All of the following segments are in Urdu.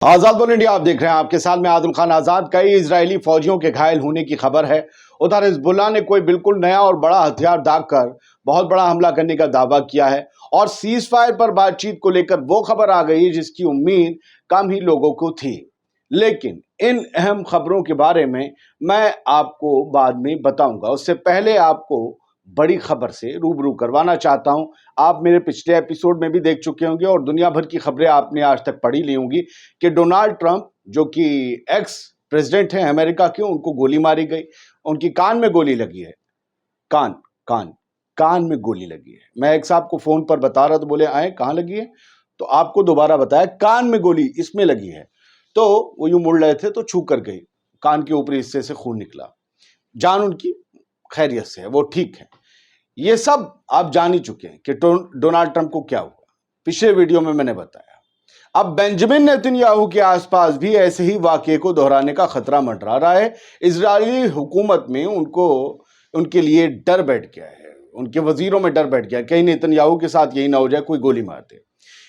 آزاد بول انڈیا آپ دیکھ رہے ہیں، آپ کے ساتھ میں عادل خان آزاد۔ کئی اسرائیلی فوجیوں کے گھائل ہونے کی خبر ہے۔ ادھر حزب اللہ نے کوئی بالکل نیا اور بڑا ہتھیار داغ کر بہت بڑا حملہ کرنے کا دعویٰ کیا ہے، اور سیز فائر پر بات چیت کو لے کر وہ خبر آ گئی جس کی امید کم ہی لوگوں کو تھی۔ لیکن ان اہم خبروں کے بارے میں آپ کو بعد میں بتاؤں گا۔ اس سے پہلے آپ کو بڑی خبر سے روبرو کروانا چاہتا ہوں۔ آپ میرے پچھلے ایپیسوڈ میں بھی دیکھ چکے ہوں گے اور دنیا بھر کی خبریں آپ نے آج تک پڑھی لی ہوں گی کہ ڈونالڈ ٹرمپ جو کہ ایکس پریزیڈنٹ ہیں امریکہ کے، ان کو گولی ماری گئی، ان کی کان میں گولی لگی ہے۔ کان میں گولی لگی ہے۔ میں ایک صاحب کو فون پر بتا رہا تو بولے آئے کہاں لگی ہے، تو آپ کو دوبارہ بتایا کان میں گولی اس میں لگی ہے۔ تو وہ یوں مڑ رہے تھے تو چھو کر گئی، کان کے اوپری حصے سے خون نکلا، جان ان کی خیریت سے ہے، وہ ٹھیک ہے۔ یہ سب آپ جان ہی چکے ہیں کہ ڈونالڈ ٹرمپ کو کیا ہوا، پچھلے ویڈیو میں نے بتایا۔ اب بینجامن نیتن یاہو کے آس پاس بھی ایسے ہی واقعے کو دہرانے کا خطرہ منڈرا رہا ہے۔ اسرائیلی حکومت میں ان کے لیے ڈر بیٹھ گیا ہے، ان کے وزیروں میں ڈر بیٹھ گیا ہے، کہیں نیتن یاہو کے ساتھ یہی نہ ہو جائے کوئی گولی مار دے۔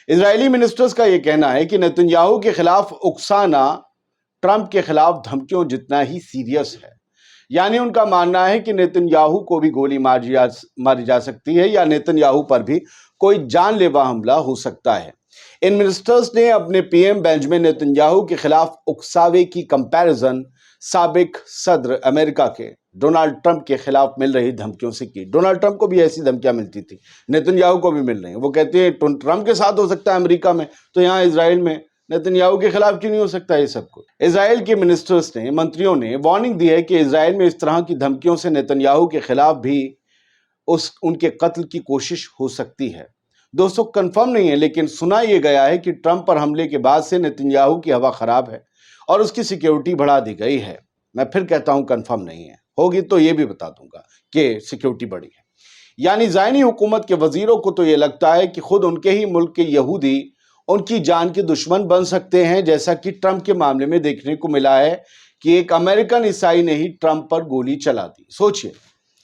اسرائیلی منسٹرز کا یہ کہنا ہے کہ نیتن یاہو کے خلاف اکسانا ٹرمپ کے خلاف دھمکیوں جتنا ہی سیریس ہے۔ یعنی ان کا ماننا ہے کہ نیتن یاہو کو بھی گولی ماری جا سکتی ہے، یا نیتن یاہو پر بھی کوئی جان لیوا حملہ ہو سکتا ہے۔ ان منسٹرز نے اپنے پی ایم بینجامن نیتن یاہو کے خلاف اکساوے کی کمپیرزن سابق صدر امریکہ کے ڈونالڈ ٹرمپ کے خلاف مل رہی دھمکیوں سے کی۔ ڈونالڈ ٹرمپ کو بھی ایسی دھمکیاں ملتی تھی، نیتن یاہو کو بھی مل رہی ہیں۔ وہ کہتے ہیں ٹرمپ کے ساتھ ہو سکتا ہے امریکہ میں، تو یہاں اسرائیل میں نیتن یاہو کے خلاف کیوں نہیں ہو سکتا؟ یہ سب کچھ اسرائیل کے منتریوں نے وارننگ دی ہے کہ اسرائیل میں اس طرح کی دھمکیوں سے نیتن یاہو کے خلاف بھی ان کے قتل کی کوشش ہو سکتی ہے۔ دوستو کنفرم نہیں ہے، لیکن سنا یہ گیا ہے کہ ٹرمپ پر حملے کے بعد سے نیتن یاہو کی ہوا خراب ہے اور اس کی سیکیورٹی بڑھا دی گئی ہے۔ میں پھر کہتا ہوں کنفرم نہیں ہے، ہوگی تو یہ بھی بتا دوں گا کہ سیکیورٹی بڑھی ہے۔ یعنی زائنی حکومت کے وزیروں کو تو یہ لگتا ہے کہ خود ان کے ہی ملک کے یہودی ان کی جان کے دشمن بن سکتے ہیں، جیسا کہ ٹرمپ کے معاملے میں دیکھنے کو ملا ہے کہ ایک امریکن عیسائی نے ہی ٹرمپ پر گولی چلا دی۔ سوچئے،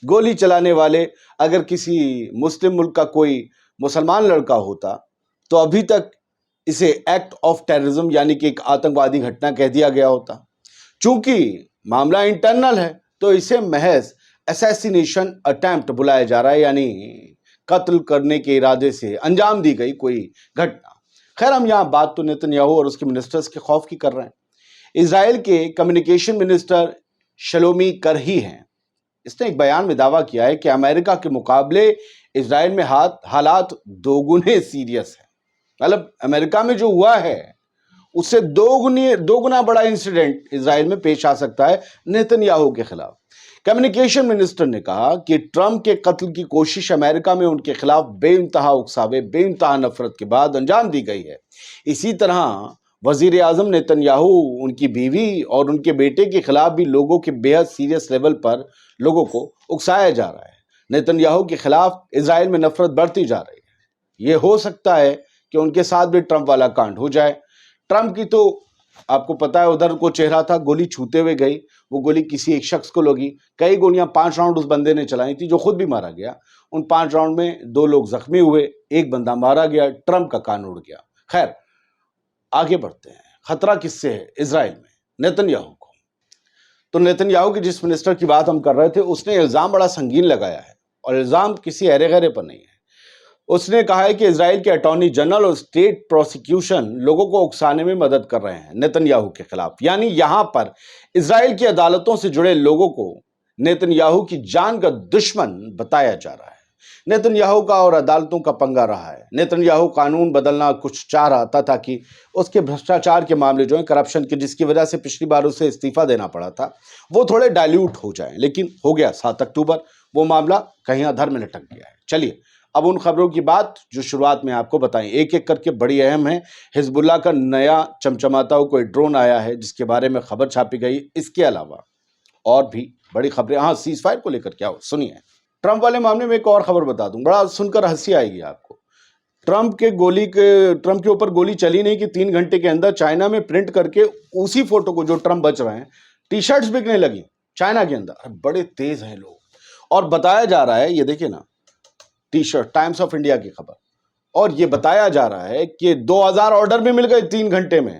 گولی چلانے والے اگر کسی مسلم ملک کا کوئی مسلمان لڑکا ہوتا تو ابھی تک اسے ایکٹ آف ٹیررزم یعنی کہ ایک آتنکوادی گھٹنا کہہ دیا گیا ہوتا۔ چونکہ معاملہ انٹرنل ہے تو اسے محض اسیسینیشن اٹیمپٹ بلایا جا رہا ہے، یعنی قتل کرنے کے ارادے سے انجام دی گئی کوئی گھٹنا۔ خیر، ہم یہاں بات تو نیتن یاہو اور اس کے منسٹرز کے خوف کی کر رہے ہیں۔ اسرائیل کے کمیونیکیشن منسٹر شلومی کرہی ہیں، اس نے ایک بیان میں دعویٰ کیا ہے کہ امریکہ کے مقابلے اسرائیل میں حالات دوگنے سیریس ہیں۔ مطلب امریکہ میں جو ہوا ہے اس سے دو گنا بڑا انسیڈنٹ اسرائیل میں پیش آ سکتا ہے نیتن یاہو کے خلاف۔ کمیونیکیشن منسٹر نے کہا کہ ٹرمپ کے قتل کی کوشش امریکہ میں ان کے خلاف بے انتہا اکساوے، بے انتہا نفرت کے بعد انجام دی گئی ہے۔ اسی طرح وزیر اعظم نیتن یاہو، ان کی بیوی اور ان کے بیٹے کے خلاف بھی لوگوں کے بے حد سیریس لیول پر لوگوں کو اکسایا جا رہا ہے۔ نیتن یاہو کے خلاف اسرائیل میں نفرت بڑھتی جا رہی ہے۔ یہ ہو سکتا ہے کہ ان کے ساتھ بھی ٹرمپ والا کانڈ ہو جائے۔ ٹرمپ کی تو آپ کو پتا ہے ادھر کو چہرہ تھا، گولی چھوتے ہوئے گئی، وہ گولی کسی ایک شخص کو لگی، کئی گولیاں 5 راؤنڈ اس بندے نے چلائی تھی جو خود بھی مارا گیا۔ ان 5 راؤنڈ میں 2 لوگ زخمی ہوئے، ایک بندہ مارا گیا، ٹرمپ کا کان اڑ گیا۔ خیر، آگے بڑھتے ہیں۔ خطرہ کس سے ہے اسرائیل میں؟ نیتن یاہو کو۔ تو نیتن یاہو کی جس منسٹر کی بات ہم کر رہے تھے، اس نے الزام بڑا سنگین لگایا ہے، اور الزام کسی ایرے غیرے پر نہیں ہے۔ اس نے کہا ہے کہ اسرائیل کے اٹارنی جنرل اور اسٹیٹ پروسیکیوشن لوگوں کو اکسانے میں مدد کر رہے ہیں نیتن یاہو کے خلاف۔ یعنی یہاں پر اسرائیل کی عدالتوں سے جڑے لوگوں کو نیتن یاہو کی جان کا دشمن بتایا جا رہا ہے۔ نیتن یاہو کا اور عدالتوں کا پنگا رہا ہے۔ نیتن یاہو قانون بدلنا کچھ چاہ رہا تھا تاکہ اس کے بھرشٹاچار کے معاملے جو ہیں، کرپشن کے، جس کی وجہ سے پچھلی بار اسے استعفیٰ دینا پڑا تھا، وہ تھوڑے ڈائلیوٹ ہو جائیں، لیکن ہو گیا 7 اکتوبر، وہ معاملہ کہیں ادھر میں لٹک گیا ہے۔ چلیے اب ان خبروں کی بات جو شروعات میں آپ کو بتائیں، ایک ایک کر کے بڑی اہم ہے۔ حزب اللہ کا نیا چمچماتا ہوا کوئی ڈرون آیا ہے جس کے بارے میں خبر چھاپی گئی۔ اس کے علاوہ اور بھی بڑی خبریں، ہاں سیز فائر کو لے کر کیا ہو سنیے۔ ٹرمپ والے معاملے میں ایک اور خبر بتا دوں، بڑا سن کر ہنسی آئے گی آپ کو۔ ٹرمپ کے اوپر گولی چلی نہیں کہ 3 گھنٹے کے اندر چائنا میں پرنٹ کر کے اسی فوٹو کو جو ٹرمپ بچ رہے ہیں، ٹی شرٹس بکنے لگی چائنا کے اندر۔ بڑے تیز ہیں لوگ، اور بتایا جا رہا ہے، یہ دیکھیں نا، T shirt, Times of India کی خبر، اور یہ بتایا جا رہا ہے کہ 2000 آرڈر بھی مل گئے 3 گھنٹے میں۔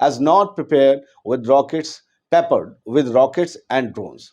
as not prepared with rockets, peppered with rockets and drones।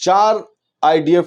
4 IDF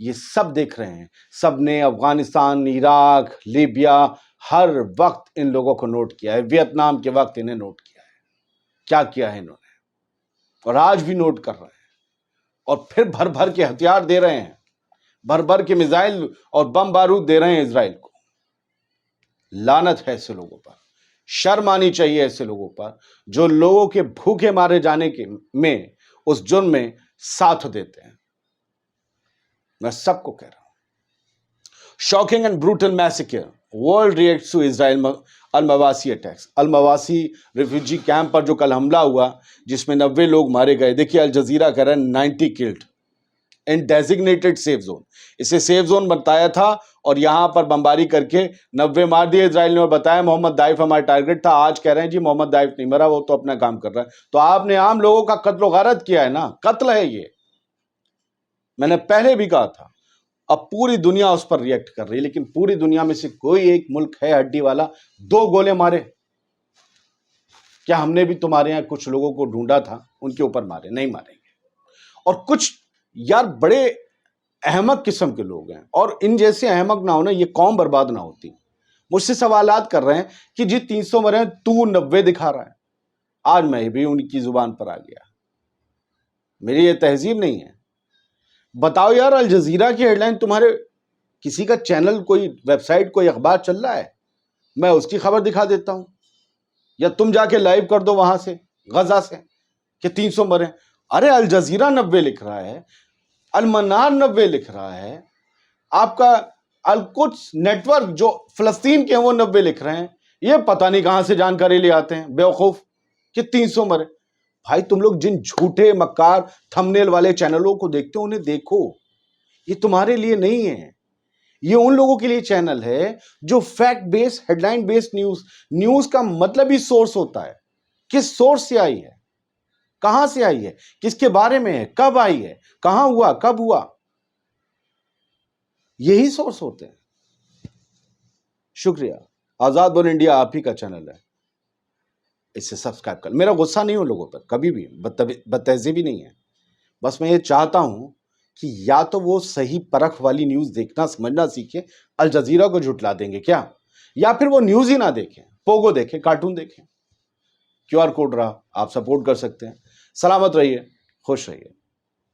یہ سب دیکھ رہے ہیں، سب نے افغانستان، عراق، لیبیا، ہر وقت ان لوگوں کو نوٹ کیا ہے، ویتنام کے وقت انہیں نوٹ کیا ہے، کیا کیا ہے انہوں نے، اور آج بھی نوٹ کر رہے ہیں، اور پھر بھر بھر کے ہتھیار دے رہے ہیں، بھر بھر کے میزائل اور بم بارود دے رہے ہیں اسرائیل کو۔ لعنت ہے ایسے لوگوں پر، شرم آنی چاہیے ایسے لوگوں پر جو لوگوں کے بھوکے مارے جانے میں اس جرم میں ساتھ دیتے ہیں۔ میں سب کو کہہ رہا ہوں، shocking and brutal massacre, world reacts to Israel المواسی اٹیکس۔ المواسی ریفیوجی کیمپ پر جو کل حملہ ہوا جس میں 90 لوگ مارے گئے، دیکھیے الجزیرہ کہہ رہا ہے 90 killed in designated safe zone, اسے سیف زون بتایا تھا اور یہاں پر بمباری کر کے 90 مار دیے اسرائیل نے، اور بتایا محمد دائف ہمارا ٹارگٹ تھا۔ آج کہہ رہے ہیں جی محمد دائف نہیں مرا، وہ تو اپنا کام کر رہا ہے۔ تو آپ نے عام لوگوں کا قتل و غارت کیا ہے نا، قتل ہے یہ، میں نے پہلے بھی کہا تھا۔ اب پوری دنیا اس پر ریئیکٹ کر رہی ہے، لیکن پوری دنیا میں سے کوئی ایک ملک ہے ہڈی والا 2 گولے مارے؟ کیا ہم نے بھی تمہارے یہاں کچھ لوگوں کو ڈھونڈا تھا ان کے اوپر مارے؟ نہیں ماریں گے۔ اور کچھ یار بڑے احمق قسم کے لوگ ہیں، اور ان جیسے احمق نہ ہونا یہ قوم برباد نہ ہوتی۔ مجھ سے سوالات کر رہے ہیں کہ جی 300 مرے ہیں، تو 90 دکھا رہا ہے۔ آج میں بھی ان کی زبان پر آ گیا، میری یہ تہذیب نہیں ہے۔ بتاؤ یار، الجزیرہ کی ہیڈ لائن تمہارے کسی کا چینل، کوئی ویب سائٹ، کوئی اخبار چل رہا ہے، میں اس کی خبر دکھا دیتا ہوں، یا تم جا کے لائیو کر دو وہاں سے غزہ سے کہ 300 مرے۔ ارے الجزیرہ 90 لکھ رہا ہے، المنار 90 لکھ رہا ہے، آپ کا القدس نیٹ ورک جو فلسطین کے ہیں وہ 90 لکھ رہے ہیں، یہ پتہ نہیں کہاں سے جانکاری لے آتے ہیں بیوقوف کہ 300 مرے۔ بھائی تم لوگ جن جھوٹے مکار تھمبنیل والے چینلوں کو دیکھتے ہو انہیں دیکھو، یہ تمہارے لیے نہیں ہے، یہ ان لوگوں کے لیے چینل ہے جو فیکٹ بیس، ہیڈ لائن بیس نیوز کا مطلب ہی سورس ہوتا ہے، کس سورس سے آئی ہے، کہاں سے آئی ہے، کس کے بارے میں ہے، کب آئی ہے، کہاں ہوا، کب ہوا، یہی سورس ہوتے ہیں۔ شکریہ۔ آزاد بول انڈیا آپ ہی کا چینل ہے، اس سے سبسکرائب کر۔ میرا غصہ نہیں ہو لوگوں پر کبھی بھی، بدتہذیبی نہیں ہے، بس میں یہ چاہتا ہوں کہ یا تو وہ صحیح پرکھ والی نیوز دیکھنا سمجھنا سیکھیں، الجزیرہ کو جھٹلا دیں گے کیا، یا پھر وہ نیوز ہی نہ دیکھیں، پوگو دیکھیں، کارٹون دیکھیں۔ QR کوڈ رہا، آپ سپورٹ کر سکتے ہیں۔ سلامت رہیے، خوش رہیے۔